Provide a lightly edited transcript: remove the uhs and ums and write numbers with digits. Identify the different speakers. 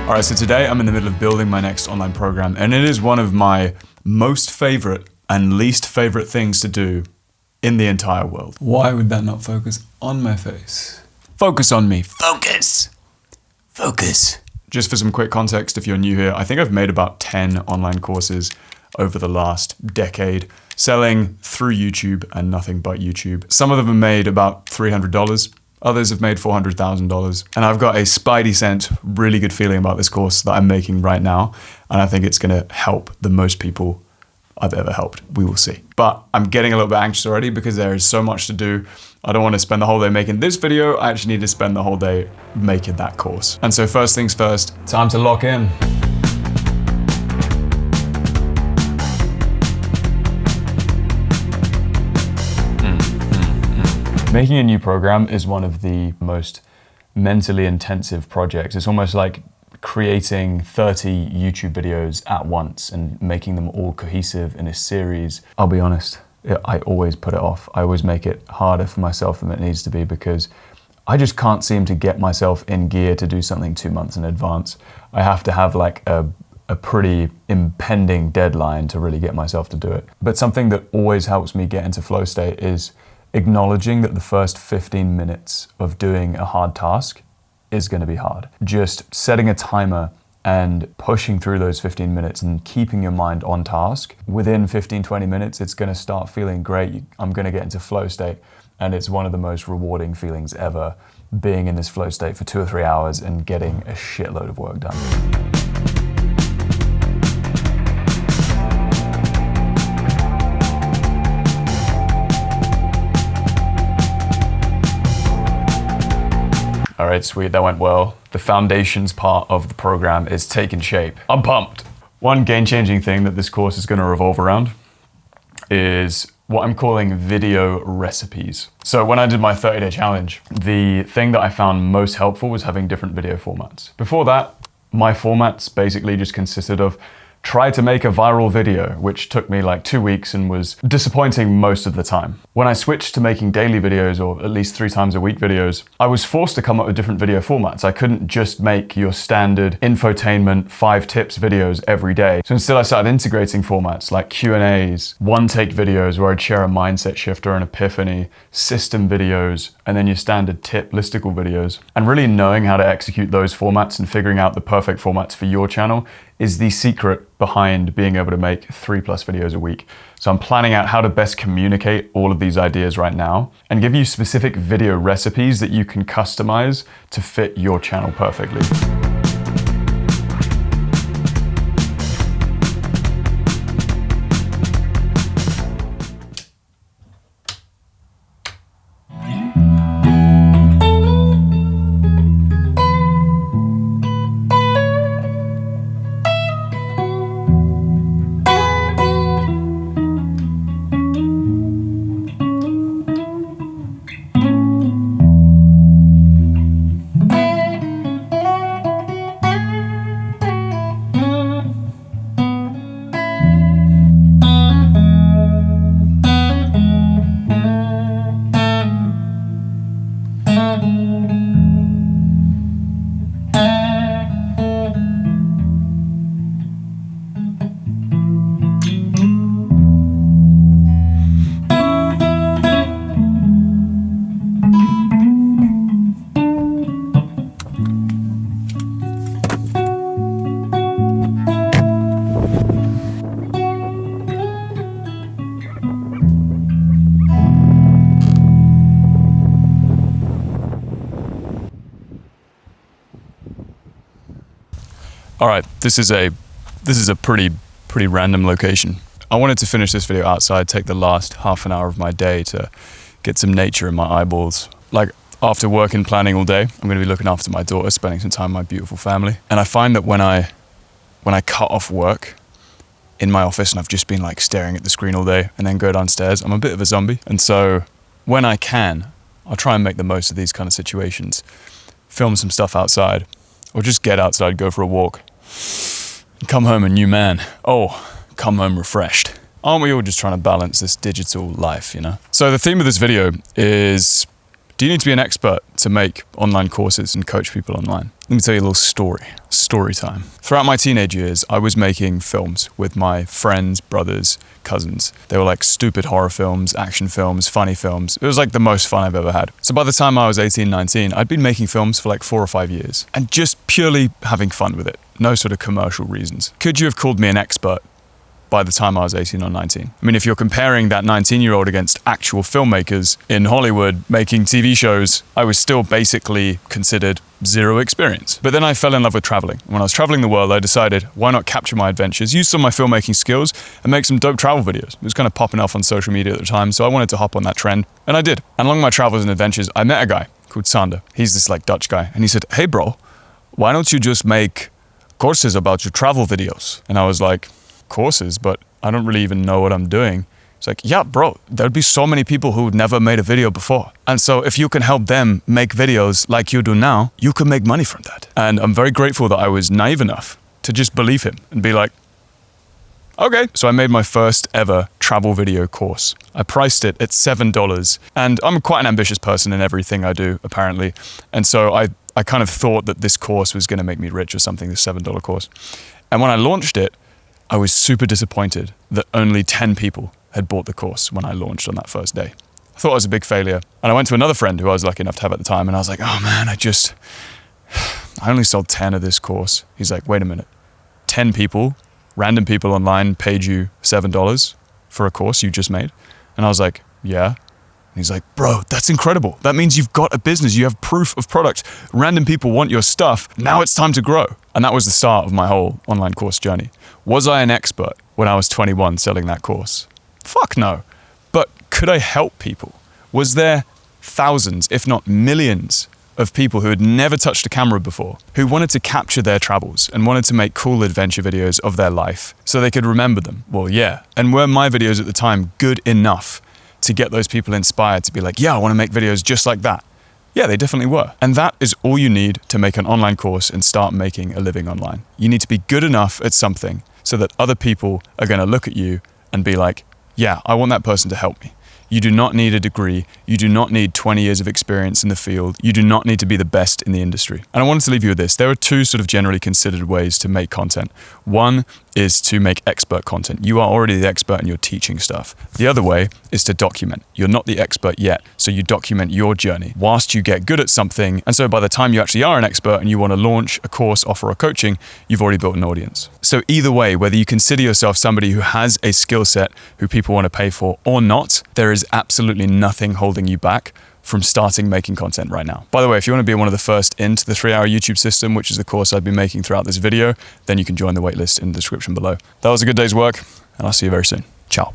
Speaker 1: All right, so today I'm in the middle of building my next online program, and it is one of my most favorite and least favorite things to do in the entire world. Why would that not focus on my face? Focus on me. Focus. Focus. Just for some quick context, if you're new here, I think I've made about 10 online courses over the last decade, selling through YouTube and nothing but YouTube. Some of them have made about $300. Others have made $400,000. And I've got a spidey sense, really good feeling about this course that I'm making right now. And I think it's gonna help the most people I've ever helped. We will see. But I'm getting a little bit anxious already because there is so much to do. I don't want to spend the whole day making this video. I actually need to spend the whole day making that course. And so first things first, time to lock in. Making a new program is one of the most mentally intensive projects. It's almost like creating 30 YouTube videos at once and making them all cohesive in a series. I'll be honest, I always put it off. I always make it harder for myself than it needs to be because I just can't seem to get myself in gear to do something 2 months in advance. I have to have like a pretty impending deadline to really get myself to do it. But something that always helps me get into flow state is acknowledging that the first 15 minutes of doing a hard task is going to be hard. Just setting a timer and pushing through those 15 minutes and keeping your mind on task. Within 15, 20 minutes, it's going to start feeling great. I'm going to get into flow state. And it's one of the most rewarding feelings ever, being in this flow state for 2 or 3 hours and getting a shitload of work done. All right, sweet, that went well. The foundations part of the program is taking shape. I'm pumped. One game-changing thing that this course is gonna revolve around is what I'm calling video recipes. So when I did my 30-day challenge, the thing that I found most helpful was having different video formats. Before that, my formats basically just consisted of try to make a viral video, which took me like 2 weeks and was disappointing most of the time. When I switched to making daily videos, or at least 3 times a week videos, I was forced to come up with different video formats. I couldn't just make your standard infotainment 5 tips videos every day. So instead I started integrating formats like Q&As, one-take videos where I'd share a mindset shift or an epiphany, system videos, and then your standard tip listicle videos. And really knowing how to execute those formats and figuring out the perfect formats for your channel is the secret behind being able to make 3+ videos a week. So I'm planning out how to best communicate all of these ideas right now and give you specific video recipes that you can customize to fit your channel perfectly. All right, this is a pretty random location. I wanted to finish this video outside, take the last half an hour of my day to get some nature in my eyeballs. Like after work and planning all day, I'm gonna be looking after my daughter, spending some time with my beautiful family. And I find that when I cut off work in my office and I've just been like staring at the screen all day and then go downstairs, I'm a bit of a zombie. And so when I can, I'll try and make the most of these kind of situations, film some stuff outside, or just get outside, go for a walk, and come home a new man. Oh, come home refreshed. Aren't we all just trying to balance this digital life, you know? So the theme of this video is Do you need to be an expert to make online courses and coach people online? Let me tell you a little story time. Throughout my teenage years, I was making films with my friends, brothers, cousins. They were like stupid horror films, action films, funny films. It was like the most fun I've ever had. So by the time I was 18, 19, I'd been making films for like 4 or 5 years and just purely having fun with it. No sort of commercial reasons. Could you have called me an expert by the time I was 18 or 19? I mean, if you're comparing that 19-year-old against actual filmmakers in Hollywood making TV shows, I was still basically considered zero experience. But then I fell in love with traveling. When I was traveling the world, I decided, why not capture my adventures, use some of my filmmaking skills, and make some dope travel videos. It was kind of popping off on social media at the time, so I wanted to hop on that trend, and I did. And along my travels and adventures, I met a guy called Sander. He's this like Dutch guy, and he said, hey bro, why don't you just make courses about your travel videos? And I was like, courses, but I don't really even know what I'm doing. It's like, yeah, bro, there'd be so many people who never made a video before. And so if you can help them make videos like you do now, you can make money from that. And I'm very grateful that I was naive enough to just believe him and be like, okay. So I made my first ever travel video course. I priced it at $7, and I'm quite an ambitious person in everything I do, apparently. And so I kind of thought that this course was going to make me rich or something, this $7 course. And when I launched it, I was super disappointed that only 10 people had bought the course when I launched on that first day. I thought I was a big failure. And I went to another friend who I was lucky enough to have at the time, and I was like, oh man, I only sold 10 of this course. He's like, wait a minute, 10 people, random people online paid you $7 for a course you just made? And I was like, yeah. And he's like, bro, that's incredible. That means you've got a business. You have proof of product. Random people want your stuff. Now it's time to grow. And that was the start of my whole online course journey. Was I an expert when I was 21 selling that course? Fuck no. But could I help people? Was there thousands, if not millions, of people who had never touched a camera before, who wanted to capture their travels and wanted to make cool adventure videos of their life so they could remember them? Well, yeah. And were my videos at the time good enough to get those people inspired to be like, yeah, I want to make videos just like that? Yeah, they definitely were. And that is all you need to make an online course and start making a living online. You need to be good enough at something so that other people are going to look at you and be like, yeah, I want that person to help me. You do not need a degree. You do not need 20 years of experience in the field. You do not need to be the best in the industry. And I wanted to leave you with this. There are 2 sort of generally considered ways to make content. One is to make expert content. You are already the expert and you're teaching stuff. The other way is to document. You're not the expert yet, so you document your journey whilst you get good at something. And so by the time you actually are an expert and you want to launch a course, offer a coaching, you've already built an audience. So either way, whether you consider yourself somebody who has a skill set who people want to pay for or not, there is absolutely nothing holding you back from starting making content right now. By the way, if you want to be one of the first into the 3-hour YouTube system, which is the course I've been making throughout this video, then you can join the waitlist in the description below. That was a good day's work, and I'll see you very soon. Ciao.